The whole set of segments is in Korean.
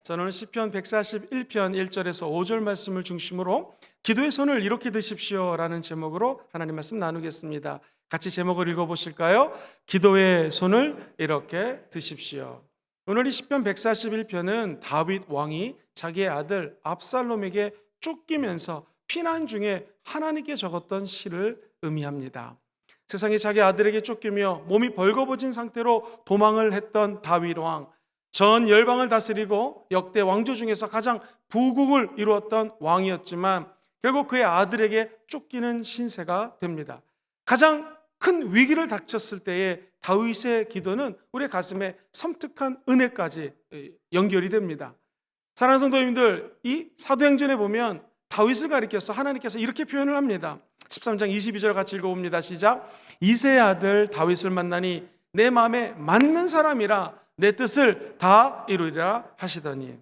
저는 오늘 시편 141편 1절에서 5절 말씀을 중심으로 기도의 손을 이렇게 드십시오라는 제목으로 하나님 말씀 나누겠습니다. 같이 제목을 읽어보실까요? 기도의 손을 이렇게 드십시오. 오늘 이 시편 141편은 다윗 왕이 자기의 아들 압살롬에게 쫓기면서 피난 중에 하나님께 적었던 시를 의미합니다. 세상에 자기 아들에게 쫓기며 몸이 벌거벗은 상태로 도망을 했던 다윗 왕, 전 열방을 다스리고 역대 왕조 중에서 가장 부국을 이루었던 왕이었지만 결국 그의 아들에게 쫓기는 신세가 됩니다. 가장 큰 위기를 닥쳤을 때의 다윗의 기도는 우리의 가슴에 섬뜩한 은혜까지 연결이 됩니다. 사랑하는 성도님들, 이 사도행전에 보면 다윗을 가리켜서 하나님께서 이렇게 표현을 합니다. 13장 22절 같이 읽어봅니다. 시작. 이새의 아들 다윗을 만나니 내 마음에 맞는 사람이라 내 뜻을 다 이루리라 하시더니,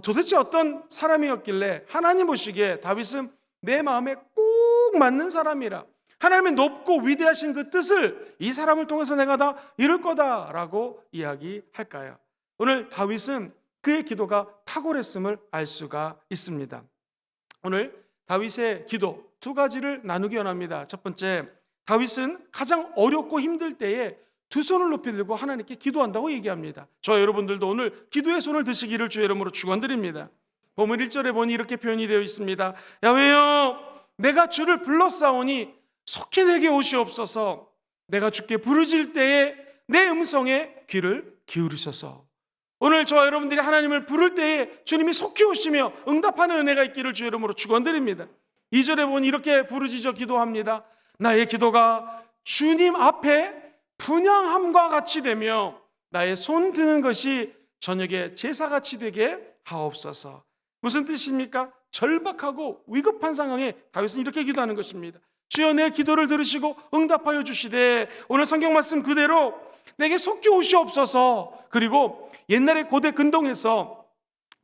도대체 어떤 사람이었길래 하나님 보시기에 다윗은 내 마음에 꼭 맞는 사람이라, 하나님의 높고 위대하신 그 뜻을 이 사람을 통해서 내가 다 이룰 거다라고 이야기할까요? 오늘 다윗은 그의 기도가 탁월했음을 알 수가 있습니다. 오늘 다윗의 기도 두 가지를 나누기 원합니다. 첫 번째, 다윗은 가장 어렵고 힘들 때에 두 손을 높이 들고 하나님께 기도한다고 얘기합니다. 저와 여러분들도 오늘 기도의 손을 드시기를 주의 이름으로 축원드립니다. 본문 1절에 보니 이렇게 표현이 되어 있습니다. 야훼여, 내가 주를 불렀사오니 속히 내게 오시옵소서. 내가 주께 부르짖을 때에 내 음성에 귀를 기울이소서. 오늘 저와 여러분들이 하나님을 부를 때에 주님이 속히 오시며 응답하는 은혜가 있기를 주의 이름으로 축원드립니다. 2절에 보니 이렇게 부르짖어 기도합니다. 나의 기도가 주님 앞에 분향함과 같이 되며 나의 손 드는 것이 저녁에 제사같이 되게 하옵소서. 무슨 뜻입니까? 절박하고 위급한 상황에 다윗은 이렇게 기도하는 것입니다. 주여, 내 기도를 들으시고 응답하여 주시되 오늘 성경 말씀 그대로 내게 속히 오시옵소서. 그리고 옛날에 고대 근동에서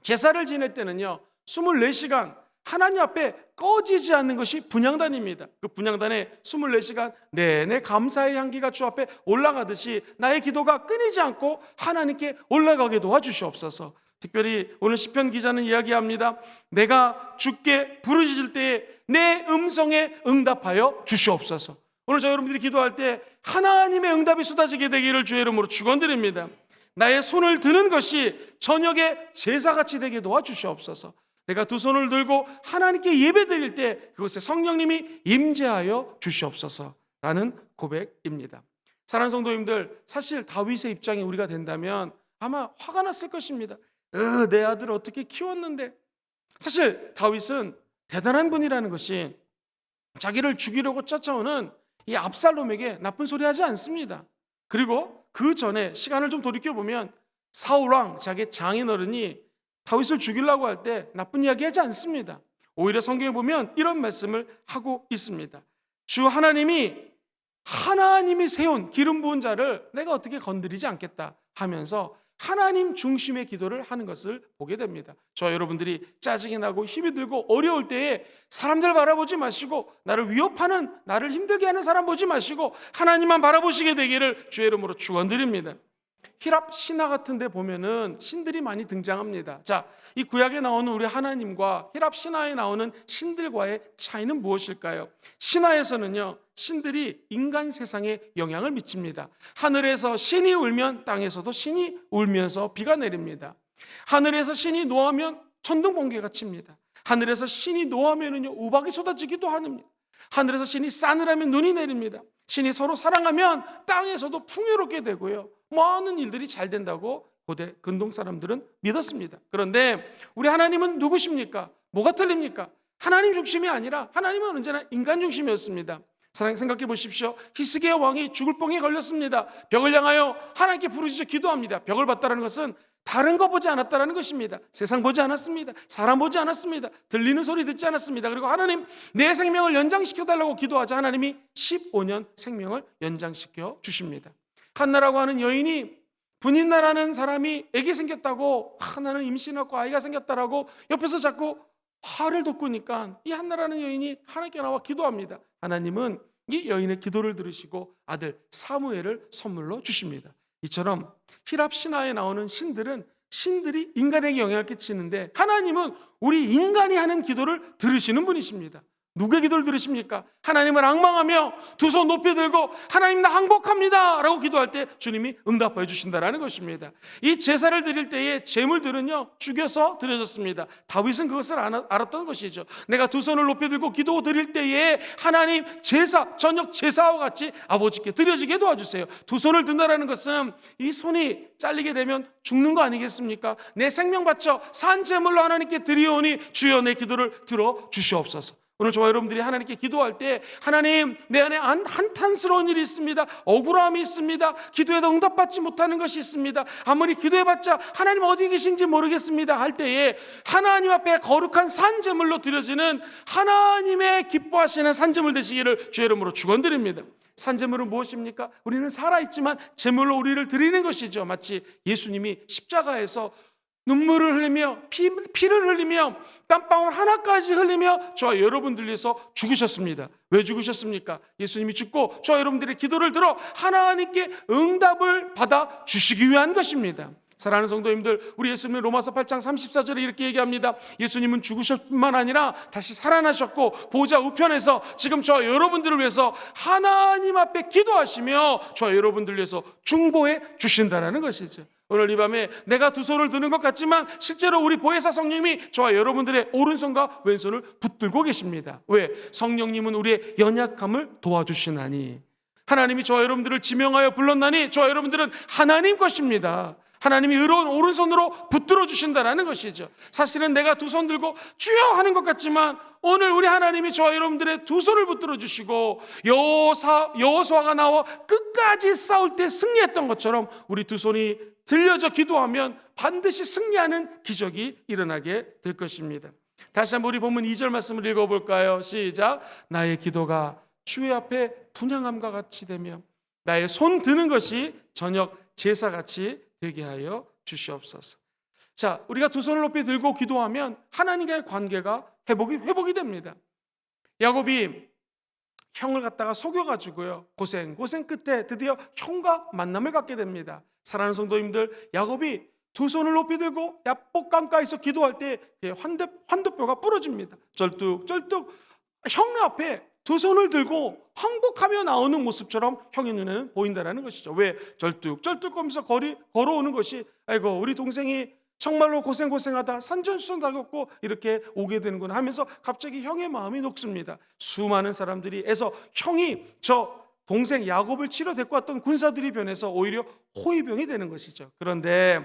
제사를 지낼 때는요 24시간 하나님 앞에 꺼지지 않는 것이 분향단입니다. 그 분향단에 24시간 내내 감사의 향기가 주 앞에 올라가듯이 나의 기도가 끊이지 않고 하나님께 올라가게 도와주시옵소서. 특별히 오늘 시편 기자는 이야기합니다. 내가 주께 부르짖을 때에 내 음성에 응답하여 주시옵소서. 오늘 저 여러분들이 기도할 때 하나님의 응답이 쏟아지게 되기를 주의 이름으로 축원드립니다. 나의 손을 드는 것이 저녁에 제사같이 되게 도와주시옵소서. 내가 두 손을 들고 하나님께 예배드릴 때 그것에 성령님이 임재하여 주시옵소서라는 고백입니다. 사랑하는 성도님들, 사실 다윗의 입장에 우리가 된다면 아마 화가 났을 것입니다. 내 아들을 어떻게 키웠는데. 사실 다윗은 대단한 분이라는 것이 자기를 죽이려고 쫓아오는 이 압살롬에게 나쁜 소리 하지 않습니다. 그리고 그 전에 시간을 좀 돌이켜보면 사울왕 자기 장인어른이 다윗을 죽이려고 할 때 나쁜 이야기 하지 않습니다. 오히려 성경에 보면 이런 말씀을 하고 있습니다. 주 하나님이 세운 기름 부은 자를 내가 어떻게 건드리지 않겠다 하면서 하나님 중심의 기도를 하는 것을 보게 됩니다. 저와 여러분들이 짜증이 나고 힘이 들고 어려울 때에 사람들 바라보지 마시고 나를 위협하는, 나를 힘들게 하는 사람 보지 마시고 하나님만 바라보시게 되기를 주의 이름으로 축원드립니다. 히랍 신화 같은 데 보면은 신들이 많이 등장합니다. 자, 이 구약에 나오는 우리 하나님과 히랍 신화에 나오는 신들과의 차이는 무엇일까요? 신화에서는요 신들이 인간 세상에 영향을 미칩니다. 하늘에서 신이 울면 땅에서도 신이 울면서 비가 내립니다. 하늘에서 신이 노하면 천둥 번개가 칩니다. 하늘에서 신이 노하면은요 우박이 쏟아지기도 합니다. 하늘에서 신이 싸늘하면 눈이 내립니다. 신이 서로 사랑하면 땅에서도 풍요롭게 되고요 많은 일들이 잘 된다고 고대 근동 사람들은 믿었습니다. 그런데 우리 하나님은 누구십니까? 뭐가 틀립니까? 하나님 중심이 아니라 하나님은 언제나 인간 중심이었습니다. 사랑해 생각해 보십시오. 히스기야 왕이 죽을 뻥에 걸렸습니다. 벽을 향하여 하나님께 부르짖어 기도합니다. 벽을 봤다는 것은 다른 거 보지 않았다는 것입니다. 세상 보지 않았습니다. 사람 보지 않았습니다. 들리는 소리 듣지 않았습니다. 그리고 하나님, 내 생명을 연장시켜달라고 기도하자 하나님이 15년 생명을 연장시켜 주십니다. 한나라고 하는 여인이 분인나라는 사람이 애기 생겼다고, 나는 임신하고 아이가 생겼다라고 옆에서 자꾸 화를 돋구니까 이 한나라는 여인이 하나님께 나와 기도합니다. 하나님은 이 여인의 기도를 들으시고 아들 사무엘을 선물로 주십니다. 이처럼 히랍 신화에 나오는 신들은 신들이 인간에게 영향을 끼치는데 하나님은 우리 인간이 하는 기도를 들으시는 분이십니다. 누구의 기도를 들으십니까? 하나님을 앙망하며 두 손 높이 들고 하나님 나 항복합니다 라고 기도할 때 주님이 응답해 주신다는 것입니다. 이 제사를 드릴 때에 제물들은요 죽여서 드려졌습니다. 다윗은 그것을 알았던 것이죠. 내가 두 손을 높이 들고 기도 드릴 때에 하나님 제사, 저녁 제사와 같이 아버지께 드려지게 도와주세요. 두 손을 든다는 것은 이 손이 잘리게 되면 죽는 거 아니겠습니까? 내 생명 바쳐 산 제물로 하나님께 드리오니 주여 내 기도를 들어 주시옵소서. 오늘 저와 여러분들이 하나님께 기도할 때 하나님 내 안에 한탄스러운 일이 있습니다. 억울함이 있습니다. 기도에도 응답받지 못하는 것이 있습니다. 아무리 기도해봤자 하나님 어디 계신지 모르겠습니다 할 때에 하나님 앞에 거룩한 산제물로 드려지는 하나님의 기뻐하시는 산제물 되시기를 주의 이름으로 축원드립니다. 산제물은 무엇입니까? 우리는 살아있지만 제물로 우리를 드리는 것이죠. 마치 예수님이 십자가에서 눈물을 흘리며 피를 흘리며 땀방울 하나까지 흘리며 저와 여러분들 위해서 죽으셨습니다. 왜 죽으셨습니까? 예수님이 죽고 저와 여러분들의 기도를 들어 하나님께 응답을 받아 주시기 위한 것입니다. 사랑하는 성도님들, 우리 예수님은 로마서 8장 34절에 이렇게 얘기합니다. 예수님은 죽으셨을 뿐만 아니라 다시 살아나셨고 보좌 우편에서 지금 저와 여러분들을 위해서 하나님 앞에 기도하시며 저와 여러분들을 위해서 중보해 주신다는 것이죠. 오늘 이 밤에 내가 두 손을 드는 것 같지만 실제로 우리 보혜사 성령님이 저와 여러분들의 오른손과 왼손을 붙들고 계십니다. 왜? 성령님은 우리의 연약함을 도와주시나니, 하나님이 저와 여러분들을 지명하여 불렀나니 저와 여러분들은 하나님 것입니다. 하나님이 의로운 오른손으로 붙들어 주신다는 것이죠. 사실은 내가 두 손 들고 주여 하는 것 같지만 오늘 우리 하나님이 저와 여러분들의 두 손을 붙들어 주시고 여호수아가 나와 끝까지 싸울 때 승리했던 것처럼 우리 두 손이 들려져 기도하면 반드시 승리하는 기적이 일어나게 될 것입니다. 다시 한번 우리 본문 2절 말씀을 읽어볼까요? 시작. 나의 기도가 주의 앞에 분향함과 같이 되며 나의 손 드는 것이 저녁 제사같이 되게 하여 주시옵소서. 자, 우리가 두 손을 높이 들고 기도하면 하나님과의 관계가 회복이 됩니다. 야곱이 형을 갖다가 속여가지고요 고생 끝에 드디어 형과 만남을 갖게 됩니다. 사랑하는 성도님들, 야곱이 두 손을 높이 들고 야복 강가에서 기도할 때 환도뼈가 부러집니다. 쩔뚝 형 앞에 두 손을 들고 항복하며 나오는 모습처럼 형의 눈에는 보인다는 것이죠. 왜? 쩔뚝거리면서 걸어오는 것이 아이고 우리 동생이 정말로 고생하다 산전수전당했고 이렇게 오게 되는구나 하면서 갑자기 형의 마음이 녹습니다. 수많은 사람들이 해서 형이 저 동생 야곱을 치러 데리고 왔던 군사들이 변해서 오히려 호위병이 되는 것이죠. 그런데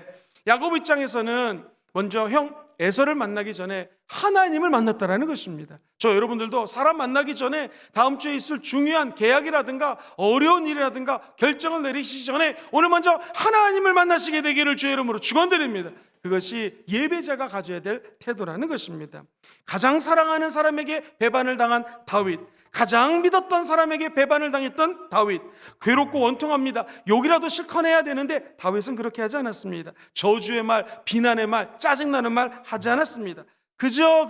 야곱 입장에서는 먼저 형 에서를 만나기 전에 하나님을 만났다라는 것입니다. 저 여러분들도 사람 만나기 전에 다음 주에 있을 중요한 계약이라든가 어려운 일이라든가 결정을 내리시기 전에 오늘 먼저 하나님을 만나시게 되기를 주의 이름으로 축원드립니다. 그것이 예배자가 가져야 될 태도라는 것입니다. 가장 사랑하는 사람에게 배반을 당한 다윗, 가장 믿었던 사람에게 배반을 당했던 다윗, 괴롭고 원통합니다. 욕이라도 실컷 해야 되는데 다윗은 그렇게 하지 않았습니다. 저주의 말, 비난의 말, 짜증나는 말 하지 않았습니다. 그저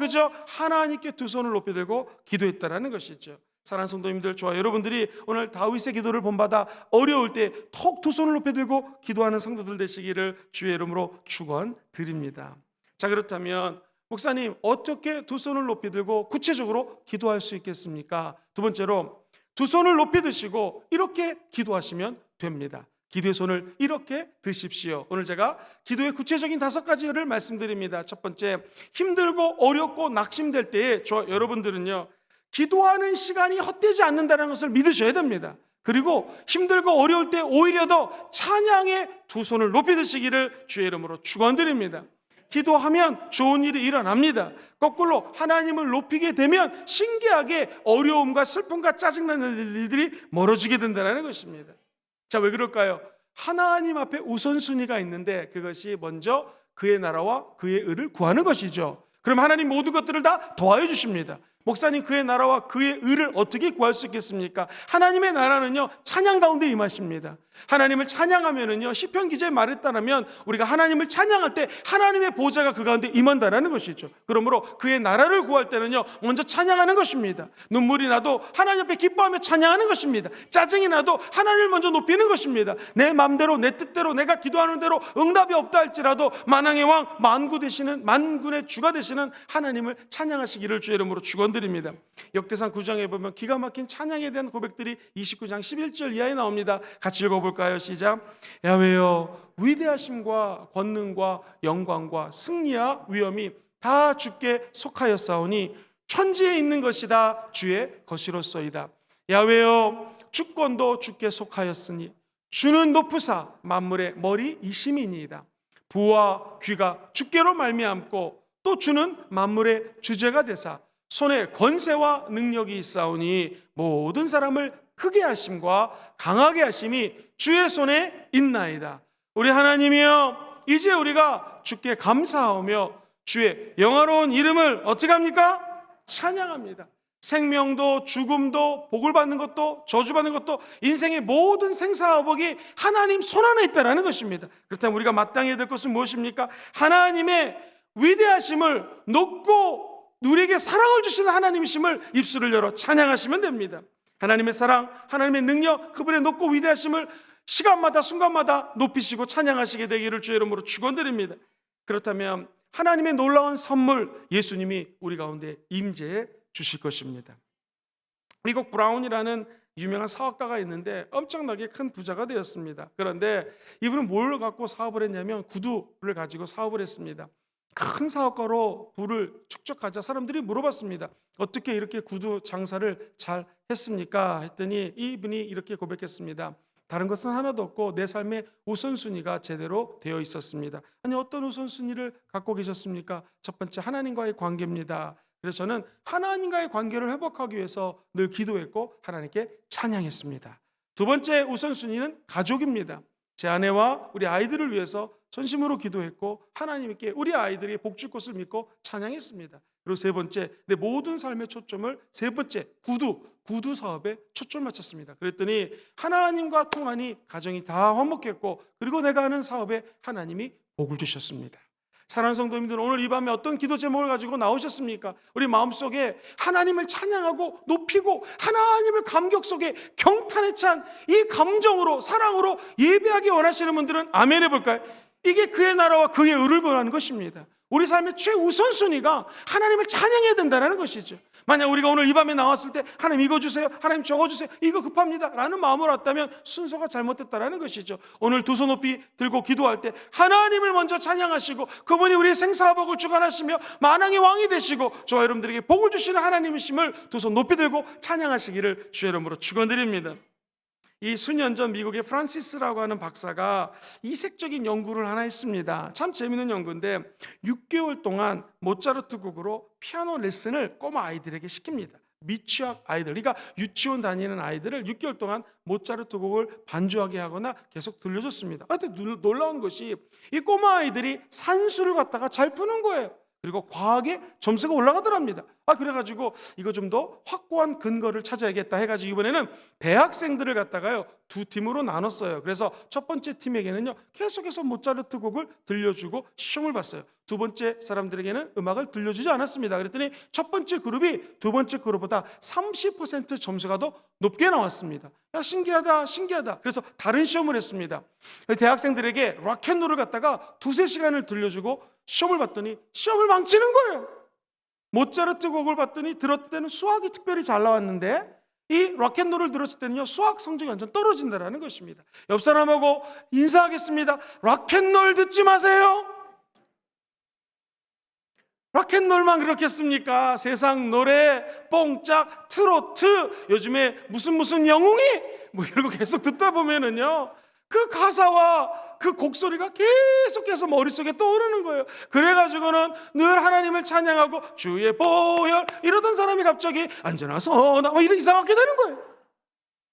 하나님께 두 손을 높이 들고 기도했다라는 것이죠. 사랑하는 성도님들, 저와 여러분들이 오늘 다윗의 기도를 본받아 어려울 때 톡 두 손을 높이 들고 기도하는 성도들 되시기를 주의 이름으로 축원드립니다. 자, 그렇다면 목사님, 어떻게 두 손을 높이 들고 구체적으로 기도할 수 있겠습니까? 두 번째로, 두 손을 높이 드시고 이렇게 기도하시면 됩니다. 기도의 손을 이렇게 드십시오. 오늘 제가 기도의 구체적인 5가지를 말씀드립니다. 첫 번째, 힘들고 어렵고 낙심될 때에 여러분들은요 기도하는 시간이 헛되지 않는다는 것을 믿으셔야 됩니다. 그리고 힘들고 어려울 때 오히려 더 찬양의 두 손을 높이 드시기를 주의 이름으로 축원드립니다. 기도하면 좋은 일이 일어납니다. 거꾸로 하나님을 높이게 되면 신기하게 어려움과 슬픔과 짜증나는 일들이 멀어지게 된다는 것입니다. 자, 왜 그럴까요? 하나님 앞에 우선순위가 있는데 그것이 먼저 그의 나라와 그의 의를 구하는 것이죠. 그럼 하나님 모든 것들을 다 더하여 주십니다. 목사님, 그의 나라와 그의 의를 어떻게 구할 수 있겠습니까? 하나님의 나라는요, 찬양 가운데 임하십니다. 하나님을 찬양하면은요, 시편 기자의 말에 따르면 우리가 하나님을 찬양할 때 하나님의 보좌가 그 가운데 임한다라는 것이죠. 그러므로 그의 나라를 구할 때는요, 먼저 찬양하는 것입니다. 눈물이 나도 하나님 앞에 기뻐하며 찬양하는 것입니다. 짜증이 나도 하나님을 먼저 높이는 것입니다. 내 마음대로, 내 뜻대로, 내가 기도하는 대로 응답이 없다 할지라도 만왕의 왕, 만군의 주가 되시는 하나님을 찬양하시기를 주의 이름으로 축원드립니다. 역대상 9장에 보면 기가 막힌 찬양에 대한 고백들이 29장 11절 이하에 나옵니다. 같이 읽어볼까요? 시작. 야훼여, 위대하심과 권능과 영광과 승리와 위엄이 다 주께 속하였사오니 천지에 있는 것이 다 주의 것이로소이다. 야훼여, 주권도 주께 속하였으니 주는 높으사 만물의 머리이심이니이다. 부와 귀가 주께로 말미암고 또 주는 만물의 주제가 되사 손에 권세와 능력이 있사오니 모든 사람을 크게 하심과 강하게 하심이 주의 손에 있나이다. 우리 하나님이여, 이제 우리가 주께 감사하며 주의 영화로운 이름을 어떻게 합니까? 찬양합니다. 생명도 죽음도 복을 받는 것도 저주받는 것도 인생의 모든 생사화복이 하나님 손 안에 있다는 것입니다. 그렇다면 우리가 마땅히 해야 될 것은 무엇입니까? 하나님의 위대하심을 높고 우리에게 사랑을 주시는 하나님이심을 입술을 열어 찬양하시면 됩니다. 하나님의 사랑, 하나님의 능력, 그분의 높고 위대하심을 시간마다 순간마다 높이시고 찬양하시게 되기를 주의 이름으로 축원드립니다. 그렇다면 하나님의 놀라운 선물, 예수님이 우리 가운데 임재해 주실 것입니다. 미국 브라운이라는 유명한 사업가가 있는데 엄청나게 큰 부자가 되었습니다. 그런데 이분은 뭘 갖고 사업을 했냐면 구두를 가지고 사업을 했습니다. 큰 사업가로 부를 축적하자 사람들이 물어봤습니다. 어떻게 이렇게 구두 장사를 잘 했습니까? 했더니 이분이 이렇게 고백했습니다. 다른 것은 하나도 없고 내 삶의 우선순위가 제대로 되어 있었습니다. 아니, 어떤 우선순위를 갖고 계셨습니까? 첫 번째, 하나님과의 관계입니다. 그래서 저는 하나님과의 관계를 회복하기 위해서 늘 기도했고 하나님께 찬양했습니다. 두 번째 우선순위는 가족입니다. 제 아내와 우리 아이들을 위해서 전심으로 기도했고 하나님께 우리 아이들이 복줄 것을 믿고 찬양했습니다. 그리고 세 번째, 내 모든 삶의 초점을 세 번째, 구두 사업에 초점 맞췄습니다. 그랬더니 하나님과 통하니 가정이 다 화목했고 그리고 내가 하는 사업에 하나님이 복을 주셨습니다. 사랑하는 성도님들, 오늘 이 밤에 어떤 기도 제목을 가지고 나오셨습니까? 우리 마음속에 하나님을 찬양하고 높이고 하나님을 감격 속에 경탄에 찬 이 감정으로, 사랑으로 예배하기 원하시는 분들은 아멘 해볼까요? 이게 그의 나라와 그의 의를 구하는 것입니다. 우리 삶의 최우선순위가 하나님을 찬양해야 된다는 것이죠. 만약 우리가 오늘 이 밤에 나왔을 때 하나님 이거 주세요, 하나님 저거 주세요, 이거 급합니다 라는 마음으로 왔다면 순서가 잘못됐다는 것이죠. 오늘 두 손 높이 들고 기도할 때 하나님을 먼저 찬양하시고 그분이 우리의 생사복을 주관하시며 만왕의 왕이 되시고 저와 여러분들에게 복을 주시는 하나님이심을 두 손 높이 들고 찬양하시기를 주의 이름으로 축원드립니다. 이 수년 전 미국의 프란시스라고 하는 박사가 이색적인 연구를 하나 했습니다. 참 재미있는 연구인데 6개월 동안 모차르트 곡으로 피아노 레슨을 꼬마 아이들에게 시킵니다. 미취학 아이들, 그러니까 유치원 다니는 아이들을 6개월 동안 모차르트 곡을 반주하게 하거나 계속 들려줬습니다. 근데 놀라운 것이 이 꼬마 아이들이 산수를 갖다가 잘 푸는 거예요. 그리고 과학에 점수가 올라가더랍니다. 그래가지고 이거 좀 더 확고한 근거를 찾아야겠다 해가지고 이번에는 대학생들을 갖다가요 두 팀으로 나눴어요. 그래서 첫 번째 팀에게는요 계속해서 모차르트 곡을 들려주고 시험을 봤어요. 두 번째 사람들에게는 음악을 들려주지 않았습니다. 그랬더니 첫 번째 그룹이 두 번째 그룹보다 30% 점수가 더 높게 나왔습니다. 야, 신기하다 신기하다. 그래서 다른 시험을 했습니다. 대학생들에게 락앤롤을 갖다가 두세 시간을 들려주고 시험을 봤더니 시험을 망치는 거예요. 모차르트 곡을 봤더니 들었을 때는 수학이 특별히 잘 나왔는데 이 락앤롤을 들었을 때는요 수학 성적이 완전 떨어진다는 것입니다. 옆 사람하고 인사하겠습니다. 락앤롤 듣지 마세요. 락앤롤만 그렇겠습니까? 세상 노래, 뽕짝, 트로트, 요즘에 무슨 영웅이 뭐 이러고 계속 듣다 보면은요 그 가사와 그 곡소리가 계속해서 머릿속에 떠오르는 거예요. 그래가지고는 늘 하나님을 찬양하고 주의 보혈 이러던 사람이 갑자기 안전하소나 뭐 이런 이상하게 되는 거예요.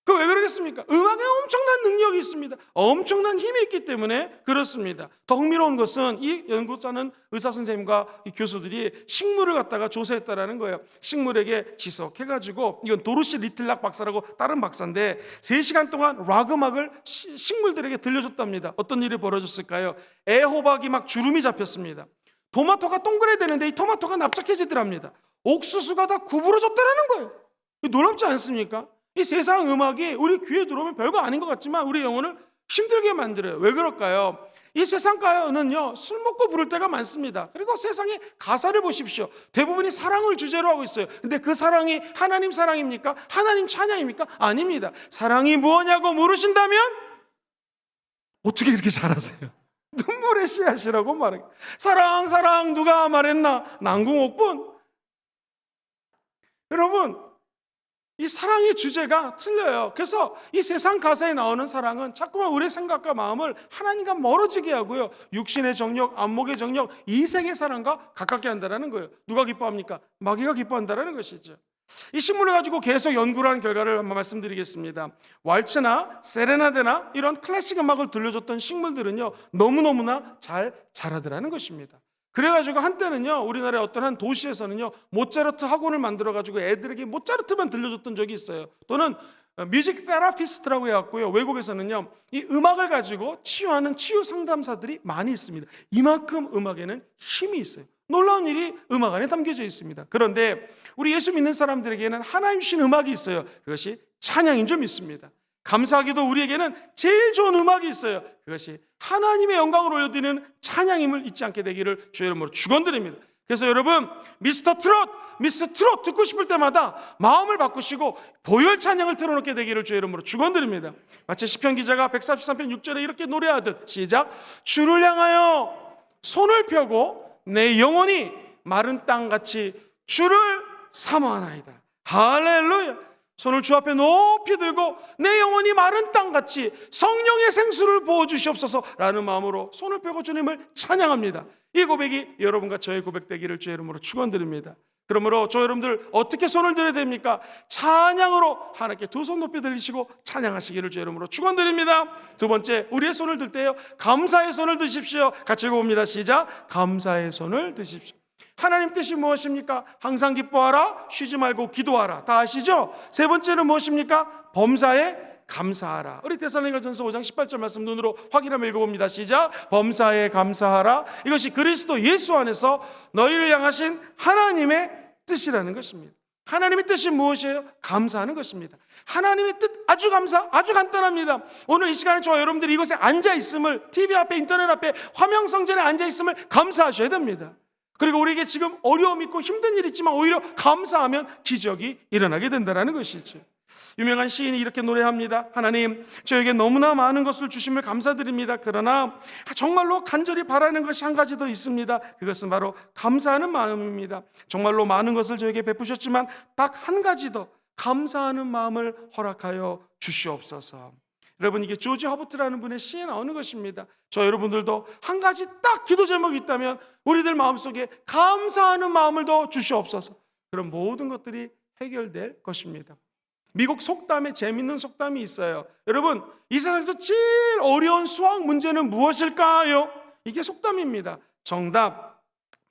그 왜 그러겠습니까? 음악에 엄청난 능력이 있습니다. 엄청난 힘이 있기 때문에 그렇습니다. 더 흥미로운 것은 이 연구자는 의사 선생님과 이 교수들이 식물을 갖다가 조사했다라는 거예요. 식물에게 지속해가지고, 이건 도르시 리틀락 박사라고 다른 박사인데 3시간 동안 락 음악을 식물들에게 들려줬답니다. 어떤 일이 벌어졌을까요? 애호박이 막 주름이 잡혔습니다. 토마토가 동그래야 되는데 이 토마토가 납작해지더랍니다. 옥수수가 다 구부러졌다라는 거예요. 놀랍지 않습니까? 이 세상 음악이 우리 귀에 들어오면 별거 아닌 것 같지만 우리 영혼을 힘들게 만들어요. 왜 그럴까요? 이 세상 가요는요, 술 먹고 부를 때가 많습니다. 그리고 세상의 가사를 보십시오. 대부분이 사랑을 주제로 하고 있어요. 근데 그 사랑이 하나님 사랑입니까? 하나님 찬양입니까? 아닙니다. 사랑이 무엇냐고 물으신다면 어떻게 이렇게 잘하세요? 눈물의 씨앗이라고 말해요. 사랑 사랑 누가 말했나? 난궁옥분. 여러분, 이 사랑의 주제가 틀려요. 그래서 이 세상 가사에 나오는 사랑은 자꾸만 우리의 생각과 마음을 하나님과 멀어지게 하고요, 육신의 정욕, 안목의 정욕, 이 세계 사랑과 가깝게 한다는 거예요. 누가 기뻐합니까? 마귀가 기뻐한다는 것이죠. 이 식물을 가지고 계속 연구를 한 결과를 한번 말씀드리겠습니다. 왈츠나 세레나데나 이런 클래식 음악을 들려줬던 식물들은요, 너무너무나 잘 자라더라는 것입니다. 그래가지고 한때는요, 우리나라의 어떤 한 도시에서는요, 모차르트 학원을 만들어가지고 애들에게 모차르트만 들려줬던 적이 있어요. 또는 뮤직 테라피스트라고 해갖고요, 외국에서는요, 이 음악을 가지고 치유하는 치유 상담사들이 많이 있습니다. 이만큼 음악에는 힘이 있어요. 놀라운 일이 음악 안에 담겨져 있습니다. 그런데 우리 예수 믿는 사람들에게는 하나님 주신 음악이 있어요. 그것이 찬양인 줄 믿습니다. 감사하게도 우리에게는 제일 좋은 음악이 있어요. 그것이 하나님의 영광을 올려드리는 찬양임을 잊지 않게 되기를 주의 이름으로 축원드립니다. 그래서 여러분, 미스터 트롯 듣고 싶을 때마다 마음을 바꾸시고 보혈 찬양을 틀어놓게 되기를 주의 이름으로 축원드립니다. 마치 시편 기자가 143편 6절에 이렇게 노래하듯, 시작. 주를 향하여 손을 펴고 내 영혼이 마른 땅같이 주를 사모하나이다. 할렐루야. 손을 주 앞에 높이 들고 내 영혼이 마른 땅같이 성령의 생수를 부어주시옵소서라는 마음으로 손을 펴고 주님을 찬양합니다. 이 고백이 여러분과 저의 고백되기를 주의 이름으로 축원드립니다. 그러므로 저 여러분들 어떻게 손을 들어야 됩니까? 찬양으로 하나님께 두 손 높이 들리시고 찬양하시기를 주의 이름으로 축원드립니다. 두 번째, 우리의 손을 들 때요, 감사의 손을 드십시오. 같이 읽어봅니다. 시작. 감사의 손을 드십시오. 하나님 뜻이 무엇입니까? 항상 기뻐하라, 쉬지 말고 기도하라. 다 아시죠? 세 번째는 무엇입니까? 범사에 감사하라. 우리 데살로니가전서 5장 18절 말씀 눈으로 확인하며 읽어봅니다. 시작. 범사에 감사하라. 이것이 그리스도 예수 안에서 너희를 향하신 하나님의 뜻이라는 것입니다. 하나님의 뜻이 무엇이에요? 감사하는 것입니다. 하나님의 뜻 아주 아주 간단합니다. 오늘 이 시간에 저와 여러분들이 이곳에 앉아있음을, TV 앞에, 인터넷 앞에, 화명성전에 앉아있음을 감사하셔야 됩니다. 그리고 우리에게 지금 어려움 있고 힘든 일 있지만 오히려 감사하면 기적이 일어나게 된다는 것이죠. 유명한 시인이 이렇게 노래합니다. 하나님, 저에게 너무나 많은 것을 주심을 감사드립니다. 그러나 정말로 간절히 바라는 것이 한 가지 더 있습니다. 그것은 바로 감사하는 마음입니다. 정말로 많은 것을 저에게 베푸셨지만 딱 한 가지 더 감사하는 마음을 허락하여 주시옵소서. 여러분, 이게 조지 허버트라는 분의 시에 나오는 것입니다. 저 여러분들도 한 가지 딱 기도 제목이 있다면 우리들 마음속에 감사하는 마음을 더 주시옵소서. 그럼 모든 것들이 해결될 것입니다. 미국 속담에 재밌는 속담이 있어요. 여러분, 이 세상에서 제일 어려운 수학 문제는 무엇일까요? 이게 속담입니다. 정답,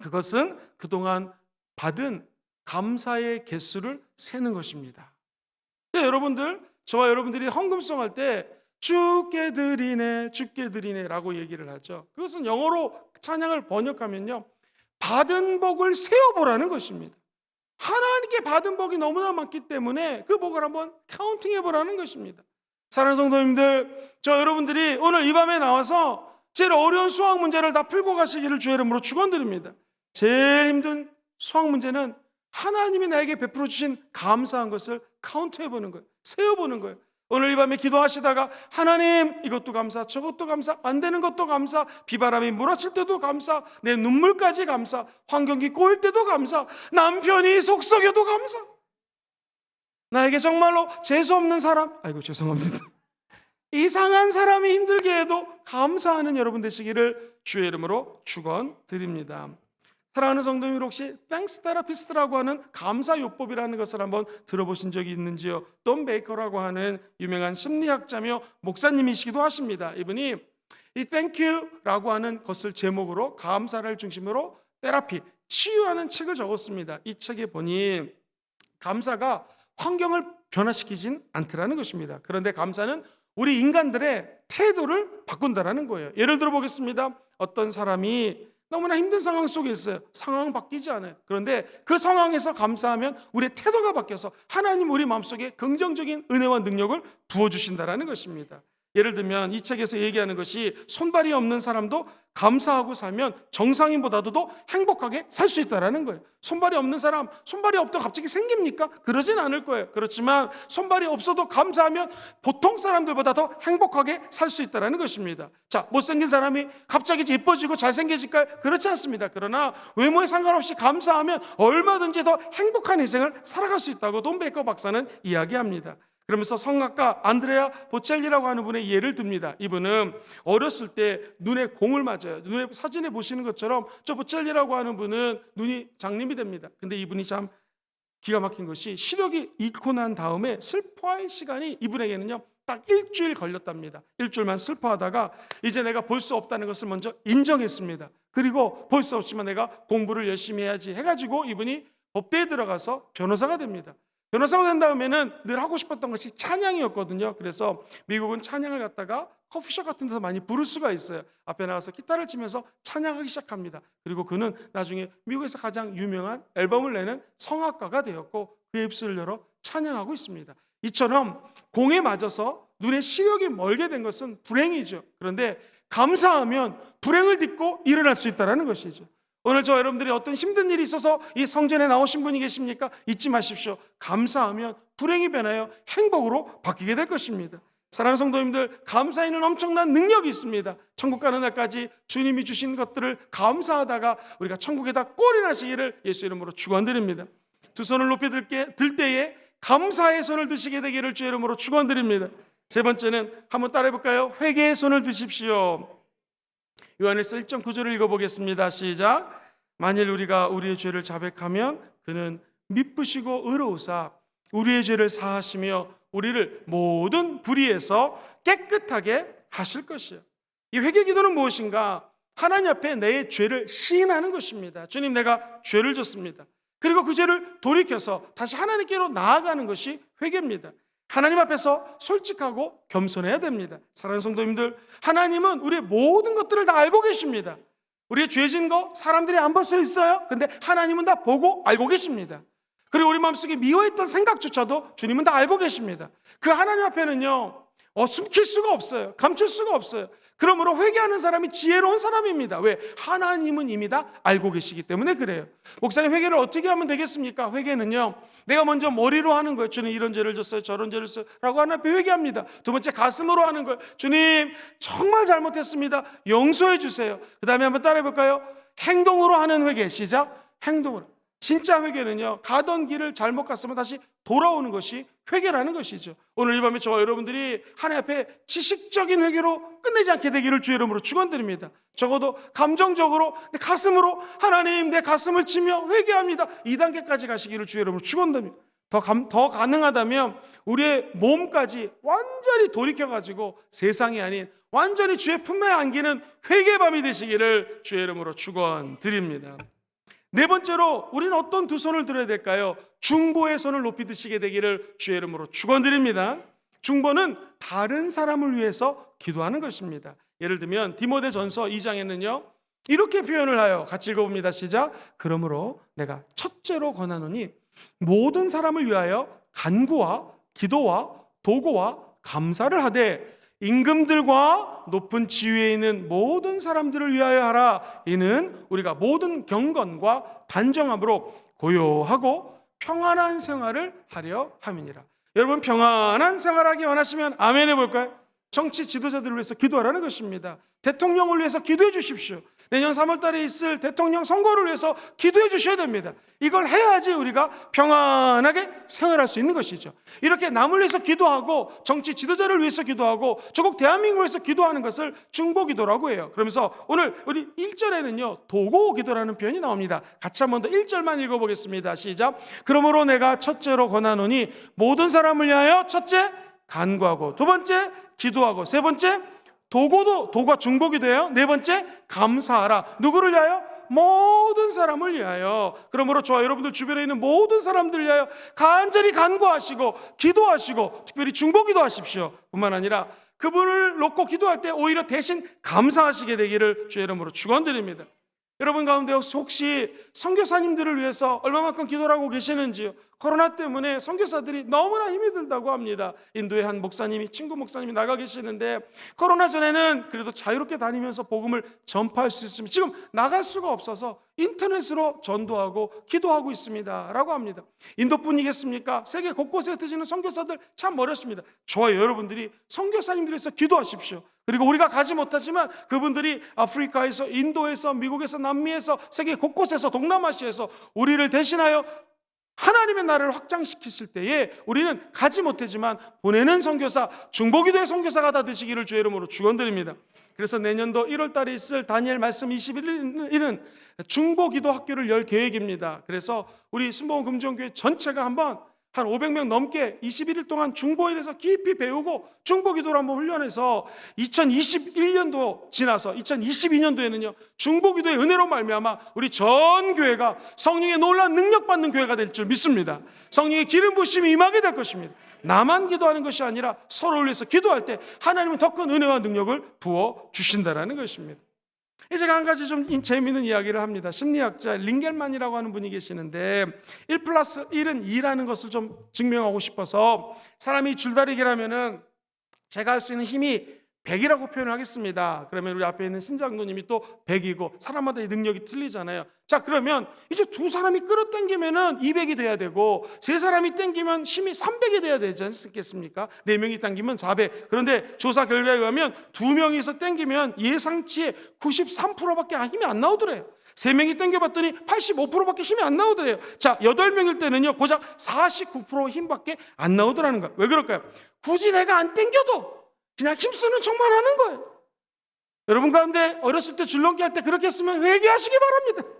그것은 그동안 받은 감사의 개수를 세는 것입니다. 여러분들, 저와 여러분들이 헌금송할 때 주께 드리네 주께 드리네 라고 얘기를 하죠. 그것은 영어로 찬양을 번역하면요, 받은 복을 세어보라는 것입니다. 하나님께 받은 복이 너무나 많기 때문에 그 복을 한번 카운팅해보라는 것입니다. 사랑하는 성도님들, 저 여러분들이 오늘 이 밤에 나와서 제일 어려운 수학 문제를 다 풀고 가시기를 주의 이름으로 축원드립니다. 제일 힘든 수학 문제는 하나님이 나에게 베풀어 주신 감사한 것을 카운트해보는 거예요. 세어보는 거예요. 오늘 이 밤에 기도하시다가 하나님, 이것도 감사, 저것도 감사, 안 되는 것도 감사, 비바람이 몰아칠 때도 감사, 내 눈물까지 감사, 환경이 꼬일 때도 감사, 남편이 속썩여도 감사, 나에게 정말로 재수없는 사람, 아이고 죄송합니다, 이상한 사람이 힘들게 해도 감사하는 여러분 되시기를 주의 이름으로 축원드립니다. 사랑하는 성도님, 혹시 땡스 테라피스트라고 하는 감사 요법이라는 것을 한번 들어보신 적이 있는지요? 돈 베이커라고 하는 유명한 심리학자며 목사님이시기도 하십니다. 이분이 이 땡큐라고 하는 것을 제목으로 감사를 중심으로 테라피, 치유하는 책을 적었습니다. 이 책에 보니 감사가 환경을 변화시키진 않더라는 것입니다. 그런데 감사는 우리 인간들의 태도를 바꾼다라는 거예요. 예를 들어 보겠습니다. 어떤 사람이 너무나 힘든 상황 속에 있어요. 상황은 바뀌지 않아요. 그런데 그 상황에서 감사하면 우리의 태도가 바뀌어서 하나님 우리 마음속에 긍정적인 은혜와 능력을 부어주신다라는 것입니다. 예를 들면 이 책에서 얘기하는 것이 손발이 없는 사람도 감사하고 살면 정상인보다도 더 행복하게 살 수 있다는 거예요. 손발이 없는 사람, 손발이 없다고 갑자기 생깁니까? 그러진 않을 거예요. 그렇지만 손발이 없어도 감사하면 보통 사람들보다 더 행복하게 살 수 있다는 것입니다. 자, 못생긴 사람이 갑자기 예뻐지고 잘생겨질까요? 그렇지 않습니다. 그러나 외모에 상관없이 감사하면 얼마든지 더 행복한 인생을 살아갈 수 있다고 돈 베이커 박사는 이야기합니다. 그러면서 성악가 안드레아 보첼리라고 하는 분의 예를 듭니다. 이분은 어렸을 때 눈에 공을 맞아요. 눈에 사진에 보시는 것처럼 저 보첼리라고 하는 분은 눈이 장님이 됩니다. 근데 이분이 참 기가 막힌 것이 시력이 잃고 난 다음에 슬퍼할 시간이 이분에게는요 딱 일주일 걸렸답니다. 일주일만 슬퍼하다가 이제 내가 볼 수 없다는 것을 먼저 인정했습니다. 그리고 볼 수 없지만 내가 공부를 열심히 해야지 해가지고 이분이 법대에 들어가서 변호사가 됩니다. 변호사가 된 다음에는 늘 하고 싶었던 것이 찬양이었거든요. 그래서 미국은 찬양을 갖다가 커피숍 같은 데서 많이 부를 수가 있어요. 앞에 나가서 기타를 치면서 찬양하기 시작합니다. 그리고 그는 나중에 미국에서 가장 유명한 앨범을 내는 성악가가 되었고 그의 입술을 열어 찬양하고 있습니다. 이처럼 공에 맞아서 눈에 시력이 멀게 된 것은 불행이죠. 그런데 감사하면 불행을 딛고 일어날 수 있다는 것이죠. 오늘 저 여러분들이 어떤 힘든 일이 있어서 이 성전에 나오신 분이 계십니까? 잊지 마십시오. 감사하면 불행이 변하여 행복으로 바뀌게 될 것입니다. 사랑하는 성도님들, 감사에는 엄청난 능력이 있습니다. 천국 가는 날까지 주님이 주신 것들을 감사하다가 우리가 천국에다 꼴이 나시기를 예수 이름으로 축원드립니다. 두 손을 높이 들 때에 감사의 손을 드시게 되기를 주의 이름으로 축원드립니다. 세 번째는 한번 따라해 볼까요? 회개의 손을 드십시오. 요한일서 1.9절을 읽어보겠습니다. 시작. 만일 우리가 우리의 죄를 자백하면 그는 미쁘시고 의로우사 우리의 죄를 사하시며 우리를 모든 불의에서 깨끗하게 하실 것이요. 이 회개 기도는 무엇인가? 하나님 앞에 내 죄를 시인하는 것입니다. 주님, 내가 죄를 졌습니다. 그리고 그 죄를 돌이켜서 다시 하나님께로 나아가는 것이 회개입니다. 하나님 앞에서 솔직하고 겸손해야 됩니다. 사랑하는 성도님들, 하나님은 우리의 모든 것들을 다 알고 계십니다. 우리의 죄진 거 사람들이 안 볼 수 있어요. 근데 하나님은 다 보고 알고 계십니다. 그리고 우리 마음속에 미워했던 생각조차도 주님은 다 알고 계십니다. 그 하나님 앞에는요 숨길 수가 없어요. 감출 수가 없어요. 그러므로 회개하는 사람이 지혜로운 사람입니다. 왜? 하나님은 이미 다 알고 계시기 때문에 그래요. 목사님, 회개를 어떻게 하면 되겠습니까? 회개는요 내가 먼저 머리로 하는 거예요. 주님, 이런 죄를 졌어요, 저런 죄를 졌어요 라고 하나님 앞에 회개합니다. 두 번째, 가슴으로 하는 거예요. 주님, 정말 잘못했습니다, 용서해 주세요. 그 다음에 한번 따라해 볼까요? 행동으로 하는 회개. 시작. 행동으로. 진짜 회개는요 가던 길을 잘못 갔으면 다시 돌아오는 것이 회개라는 것이죠. 오늘 이 밤에 저와 여러분들이 하나님 앞에 지식적인 회개로 끝내지 않게 되기를 주의 이름으로 축원드립니다. 적어도 감정적으로 내 가슴으로 하나님 내 가슴을 치며 회개합니다, 2단계까지 가시기를 주의 이름으로 축원드립니다. 더 가능하다면 우리의 몸까지 완전히 돌이켜가지고 세상이 아닌 완전히 주의 품에 안기는 회개의 밤이 되시기를 주의 이름으로 축원드립니다. 네 번째로 우리는 어떤 두 손을 들어야 될까요? 중보의 손을 높이 드시게 되기를 주의 이름으로 축원드립니다. 중보는 다른 사람을 위해서 기도하는 것입니다. 예를 들면 디모데전서 2장에는요 이렇게 표현을 하여 같이 읽어봅니다. 시작. 그러므로 내가 첫째로 권하노니 모든 사람을 위하여 간구와 기도와 도고와 감사를 하되 임금들과 높은 지위에 있는 모든 사람들을 위하여 하라. 이는 우리가 모든 경건과 단정함으로 고요하고 평안한 생활을 하려 함이니라. 여러분, 평안한 생활하기 원하시면 아멘 해볼까요? 정치 지도자들을 위해서 기도하라는 것입니다. 대통령을 위해서 기도해 주십시오. 내년 3월 달에 있을 대통령 선거를 위해서 기도해 주셔야 됩니다. 이걸 해야지 우리가 평안하게 생활할 수 있는 것이죠. 이렇게 남을 위해서 기도하고 정치 지도자를 위해서 기도하고 조국 대한민국을 위해서 기도하는 것을 중보기도라고 해요. 그러면서 오늘 우리 1절에는요 도고기도라는 표현이 나옵니다. 같이 한 번 더 1절만 읽어보겠습니다. 시작. 그러므로 내가 첫째로 권하노니 모든 사람을 위하여 첫째 간구하고, 두 번째 기도하고, 세 번째 도가 중보기도예요. 네 번째 감사하라. 누구를 위하여? 모든 사람을 위하여. 그러므로 저와 여러분들 주변에 있는 모든 사람들을 위하여 간절히 간구하시고 기도하시고 특별히 중보기도 하십시오. 뿐만 아니라 그분을 놓고 기도할 때 오히려 대신 감사하시게 되기를 주의 이름으로 축원드립니다. 여러분 가운데 혹시 선교사님들을 위해서 얼마만큼 기도를 하고 계시는지요? 코로나 때문에 선교사들이 너무나 힘이 든다고 합니다. 인도의 한 목사님이, 친구 목사님이 나가 계시는데 코로나 전에는 그래도 자유롭게 다니면서 복음을 전파할 수 있으면 지금 나갈 수가 없어서 인터넷으로 전도하고 기도하고 있습니다 라고 합니다. 인도뿐이겠습니까? 세계 곳곳에 흩어지는 선교사들 참 어렵습니다. 저와 여러분들이 선교사님들에서 기도하십시오. 그리고 우리가 가지 못하지만 그분들이 아프리카에서, 인도에서, 미국에서, 남미에서, 세계 곳곳에서, 동남아시아에서 우리를 대신하여 하나님의 나라를 확장시키실 때에 우리는 가지 못하지만 보내는 선교사, 중보기도의 선교사가 다 되시기를 주의 이름으로 축원드립니다. 그래서 내년도 1월 달에 있을 다니엘 말씀 21일은 중보기도 학교를 열 계획입니다. 그래서 우리 순복음 금주교회 전체가 한번 한 500명 넘게 21일 동안 중보에 대해서 깊이 배우고 중보기도를 한번 훈련해서 2021년도 지나서 2022년도에는요 중보기도의 은혜로 말미암아 우리 전 교회가 성령의 놀라운 능력받는 교회가 될 줄 믿습니다. 성령의 기름 부으심이 임하게 될 것입니다. 나만 기도하는 것이 아니라 서로를 위해서 기도할 때 하나님은 더 큰 은혜와 능력을 부어주신다는 것입니다. 이제 한 가지 좀 재미있는 이야기를 합니다. 심리학자 링겔만이라고 하는 분이 계시는데 1+1은 2라는 것을 좀 증명하고 싶어서 사람이 줄다리기라면은 제가 할 수 있는 힘이 100이라고 표현을 하겠습니다. 그러면 우리 앞에 있는 신장로님이 또 100이고 사람마다 이 능력이 틀리잖아요. 자, 그러면 이제 두 사람이 끌어당기면은 200이 돼야 되고 세 사람이 당기면 힘이 300이 돼야 되지 않겠습니까? 네 명이 당기면 400. 그런데 조사 결과에 의하면 두 명이서 당기면 예상치의 93%밖에 힘이 안 나오더래요. 세 명이 당겨봤더니 85%밖에 힘이 안 나오더래요. 자, 8명일 때는요 고작 49% 힘밖에 안 나오더라는 거예요. 왜 그럴까요? 굳이 내가 안 당겨도 그냥 힘쓰는 척만 하는 거예요. 여러분 가운데 어렸을 때 줄넘기 할 때 그렇게 했으면 회개하시기 바랍니다.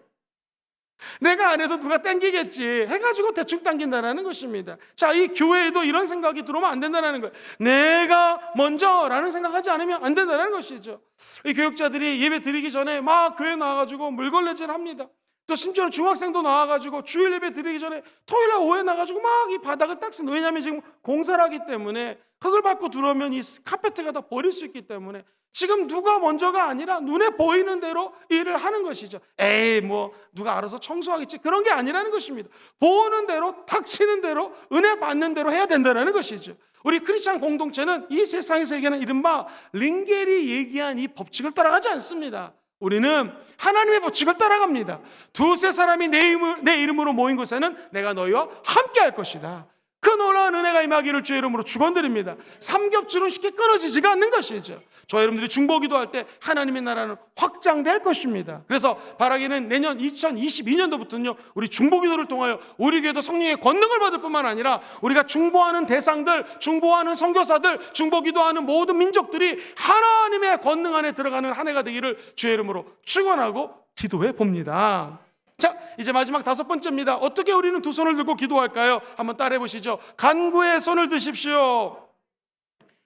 내가 안 해도 누가 당기겠지 해가지고 대충 당긴다는 것입니다. 자, 이 교회에도 이런 생각이 들어오면 안 된다는 거예요. 내가 먼저라는 생각하지 않으면 안 된다는 것이죠. 이 교육자들이 예배 드리기 전에 막 교회 나와가지고 물걸레질 합니다. 또 심지어 중학생도 나와가지고 주일 예배 드리기 전에 토요일날 오후에 나가지고 막 이 바닥을 닦습니다. 왜냐하면 지금 공사를 하기 때문에 흙을 밟고 들어오면 이 카페트가 다 버릴 수 있기 때문에 지금 누가 먼저가 아니라 눈에 보이는 대로 일을 하는 것이죠. 에이 뭐 누가 알아서 청소하겠지 그런 게 아니라는 것입니다. 보는 대로 닥치는 대로 은혜 받는 대로 해야 된다는 것이죠. 우리 크리스찬 공동체는 이 세상에서 얘기하는 이른바 링겔이 얘기한 이 법칙을 따라가지 않습니다. 우리는 하나님의 법칙을 따라갑니다. 두세 사람이 내 이름으로 모인 곳에는 내가 너희와 함께 할 것이다. 그 놀라운 은혜가 임하기를 주의 이름으로 축원드립니다. 삼겹줄은 쉽게 끊어지지가 않는 것이죠. 저와 여러분들이 중보기도할 때 하나님의 나라는 확장될 것입니다. 그래서 바라기는 내년 2022년도부터는요 우리 중보기도를 통하여 우리 교회도 성령의 권능을 받을 뿐만 아니라 우리가 중보하는 대상들, 중보하는 선교사들, 중보기도하는 모든 민족들이 하나님의 권능 안에 들어가는 한 해가 되기를 주의 이름으로 축원하고 기도해 봅니다. 자, 이제 마지막 5번째입니다. 어떻게 우리는 두 손을 들고 기도할까요? 한번 따라해 보시죠. 간구에 손을 드십시오.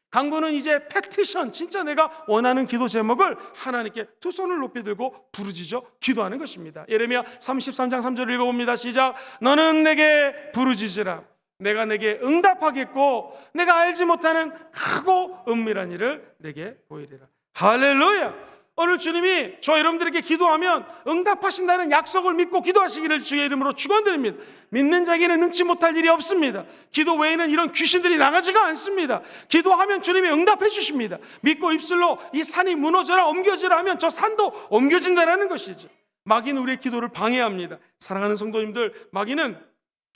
간구는 이제 패티션, 진짜 내가 원하는 기도 제목을 하나님께 두 손을 높이 들고 부르짖어 기도하는 것입니다. 예레미야 33장 3절을 읽어봅니다. 시작. 너는 내게 부르짖으라. 내가 내게 응답하겠고 내가 알지 못하는 크고 은밀한 일을 내게 보이리라. 할렐루야. 오늘 주님이 저 여러분들에게 기도하면 응답하신다는 약속을 믿고 기도하시기를 주의 이름으로 축원드립니다. 믿는 자에게는 능치 못할 일이 없습니다. 기도 외에는 이런 귀신들이 나가지가 않습니다. 기도하면 주님이 응답해 주십니다. 믿고 입술로 이 산이 무너져라 옮겨지라 하면 저 산도 옮겨진다는 것이죠. 마귀는 우리의 기도를 방해합니다. 사랑하는 성도님들, 마귀는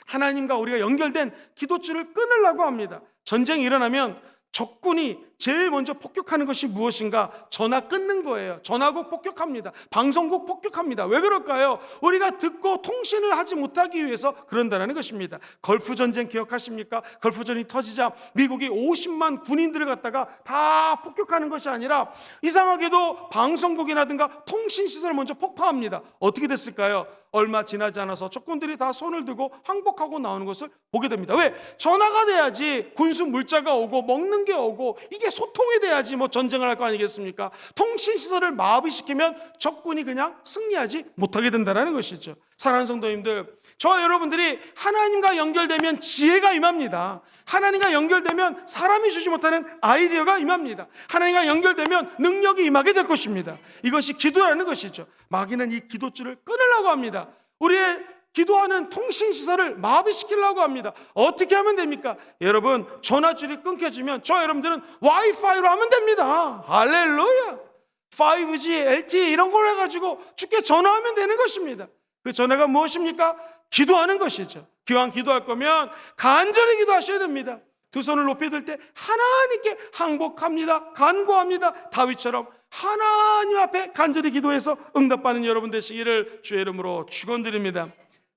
하나님과 우리가 연결된 기도줄을 끊으려고 합니다. 전쟁이 일어나면 적군이 제일 먼저 폭격하는 것이 무엇인가? 전화 끊는 거예요. 전화국 폭격합니다. 방송국 폭격합니다. 왜 그럴까요? 우리가 듣고 통신을 하지 못하기 위해서 그런다는 것입니다. 걸프 전쟁 기억하십니까? 걸프전이 터지자 미국이 50만 군인들을 갖다가 다 폭격하는 것이 아니라 이상하게도 방송국이라든가 통신시설을 먼저 폭파합니다. 어떻게 됐을까요? 얼마 지나지 않아서 적군들이 다 손을 들고 항복하고 나오는 것을 보게 됩니다. 왜? 전화가 돼야지 군수 물자가 오고 먹는 게 오고 이게 소통이 돼야지 뭐 전쟁을 할 거 아니겠습니까? 통신시설을 마비시키면 적군이 그냥 승리하지 못하게 된다는 것이죠. 사랑하는 성도님들, 저와 여러분들이 하나님과 연결되면 지혜가 임합니다. 하나님과 연결되면 사람이 주지 못하는 아이디어가 임합니다. 하나님과 연결되면 능력이 임하게 될 것입니다. 이것이 기도라는 것이죠. 마귀는 이 기도줄을 끊으려고 합니다. 우리의 기도하는 통신시설을 마비시키려고 합니다. 어떻게 하면 됩니까? 여러분, 전화줄이 끊겨지면 저 여러분들은 와이파이로 하면 됩니다. 할렐루야. 5G, LTE 이런 걸 해가지고 주께 전화하면 되는 것입니다. 그 전화가 무엇입니까? 기도하는 것이죠. 기왕 기도할 거면 간절히 기도하셔야 됩니다. 두 손을 높이 들 때 하나님께 항복합니다. 간구합니다. 다윗처럼 하나님 앞에 간절히 기도해서 응답받는 여러분 되시기를 주의 이름으로 축원드립니다.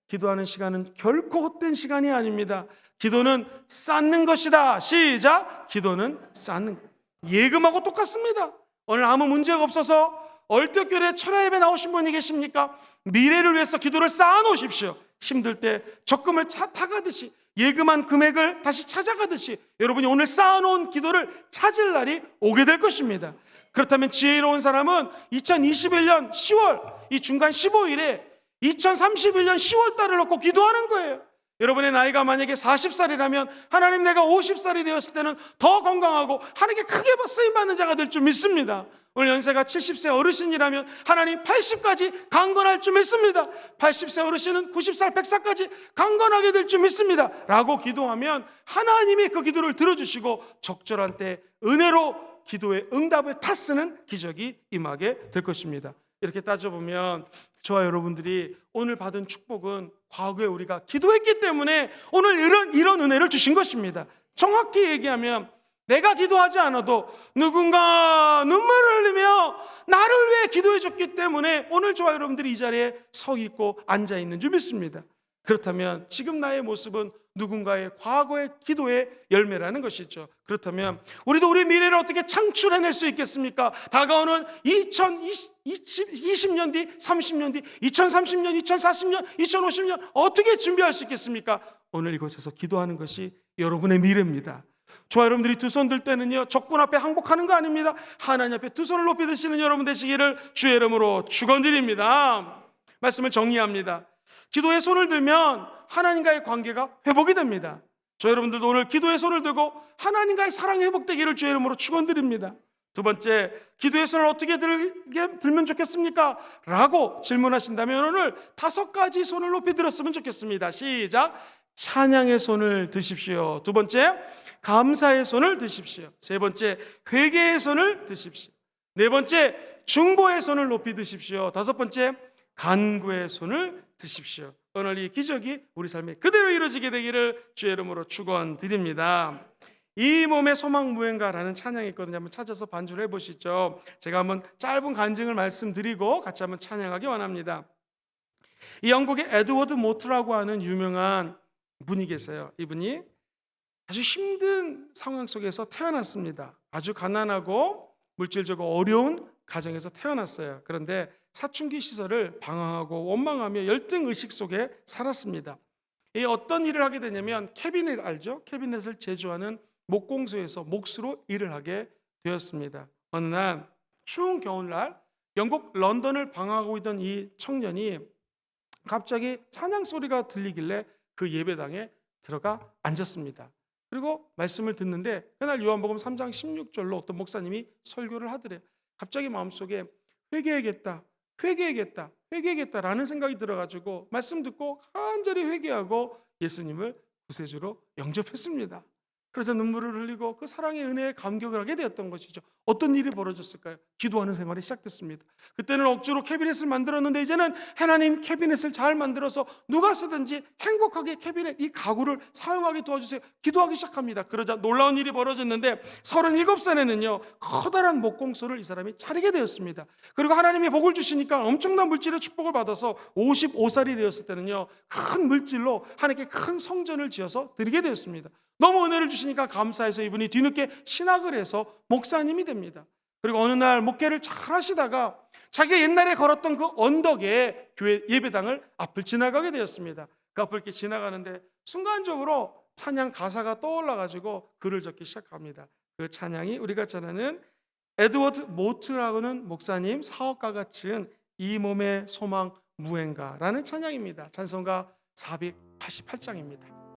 기도하는 시간은 결코 헛된 시간이 아닙니다. 기도는 쌓는 것이다. 시작. 기도는 쌓는 것. 예금하고 똑같습니다. 오늘 아무 문제가 없어서 얼떨결에 철야예배 나오신 분이 계십니까? 미래를 위해서 기도를 쌓아놓으십시오. 힘들 때 적금을 타가듯이 예금한 금액을 다시 찾아가듯이 여러분이 오늘 쌓아놓은 기도를 찾을 날이 오게 될 것입니다. 그렇다면 지혜로운 사람은 2021년 10월 이 중간 15일에 2031년 10월 달을 놓고 기도하는 거예요. 여러분의 나이가 만약에 40살이라면 하나님 내가 50살이 되었을 때는 더 건강하고 하나님께 크게 쓰임받는 자가 될 줄 믿습니다. 오늘 연세가 70세 어르신이라면 하나님 80까지 강건할 줄 믿습니다. 80세 어르신은 90살 100살까지 강건하게 될 줄 믿습니다 라고 기도하면 하나님이 그 기도를 들어주시고 적절한 때 은혜로 기도의 응답을 탔쓰는 기적이 임하게 될 것입니다. 이렇게 따져보면 저와 여러분들이 오늘 받은 축복은 과거에 우리가 기도했기 때문에 오늘 이런 은혜를 주신 것입니다. 정확히 얘기하면 내가 기도하지 않아도 누군가 눈물을 흘리며 나를 위해 기도해 줬기 때문에 오늘 저와 여러분들이 이 자리에 서 있고 앉아 있는 줄 믿습니다. 그렇다면 지금 나의 모습은 누군가의 과거의 기도의 열매라는 것이죠. 그렇다면 우리도 우리 미래를 어떻게 창출해낼 수 있겠습니까? 다가오는 2020년 뒤, 30년 뒤, 2030년, 2040년, 2050년 어떻게 준비할 수 있겠습니까? 오늘 이곳에서 기도하는 것이 여러분의 미래입니다. 저와 여러분들이 두 손 들 때는요 적군 앞에 항복하는 거 아닙니다. 하나님 앞에 두 손을 높이 드시는 여러분 되시기를 주의 이름으로 축원드립니다. 말씀을 정리합니다. 기도에 손을 들면 하나님과의 관계가 회복이 됩니다. 저 여러분들도 오늘 기도에 손을 들고 하나님과의 사랑이 회복되기를 주의 이름으로 축원드립니다. 두 번째, 기도의 손을 어떻게 들면 좋겠습니까? 라고 질문하신다면 오늘 5가지 손을 높이 들었으면 좋겠습니다. 시작. 찬양의 손을 드십시오. 두 번째, 감사의 손을 드십시오. 세 번째, 회개의 손을 드십시오. 네 번째, 중보의 손을 높이 드십시오. 다섯 번째, 간구의 손을 드십시오. 오늘 이 기적이 우리 삶에 그대로 이루어지게 되기를 주의 이름으로 축원드립니다. 이 몸의 소망 무행가라는 찬양이 있거든요. 한번 찾아서 반주를 해보시죠. 제가 한번 짧은 간증을 말씀드리고 같이 한번 찬양하기 원합니다. 이 영국의 에드워드 모트라고 하는 유명한 분이 계세요. 이분이 아주 힘든 상황 속에서 태어났습니다. 아주 가난하고 물질적으로 어려운 가정에서 태어났어요. 그런데 사춘기 시절을 방황하고 원망하며 열등의식 속에 살았습니다. 이 어떤 일을 하게 되냐면 캐비넷 알죠? 캐비넷을 제조하는 목공소에서 몫으로 일을 하게 되었습니다. 어느 날 추운 겨울날 영국 런던을 방황하고 있던 이 청년이 갑자기 찬양 소리가 들리길래 그 예배당에 들어가 앉았습니다. 그리고 말씀을 듣는데 그날 요한복음 3장 16절로 어떤 목사님이 설교를 하더래요. 갑자기 마음속에 회개하겠다라는 생각이 들어가지고 말씀 듣고 간절히 회개하고 예수님을 구세주로 영접했습니다. 그래서 눈물을 흘리고 그 사랑의 은혜에 감격을 하게 되었던 것이죠. 어떤 일이 벌어졌을까요? 기도하는 생활이 시작됐습니다. 그때는 억지로 캐비넷을 만들었는데 이제는 하나님 캐비넷을 잘 만들어서 누가 쓰든지 행복하게 캐비넷 이 가구를 사용하게 도와주세요. 기도하기 시작합니다. 그러자 놀라운 일이 벌어졌는데 37살에는요 커다란 목공소를 이 사람이 차리게 되었습니다. 그리고 하나님이 복을 주시니까 엄청난 물질의 축복을 받아서 55살이 되었을 때는요 큰 물질로 하나님께 큰 성전을 지어서 드리게 되었습니다. 너무 은혜를 주시니까 감사해서 이분이 뒤늦게 신학을 해서 목사님이 됩니다. 그리고 어느 날 목회를 잘 하시다가 자기가 옛날에 걸었던 그 언덕에 교회 예배당을 앞을 지나가게 되었습니다. 그 앞을 이렇게 지나가는데 순간적으로 찬양 가사가 떠올라가지고 글을 적기 시작합니다. 그 찬양이 우리가 잘 아는 에드워드 모트라고는 목사님 사업가가 지은 이 몸의 소망 무행가라는 찬양입니다. 찬송가 488장입니다.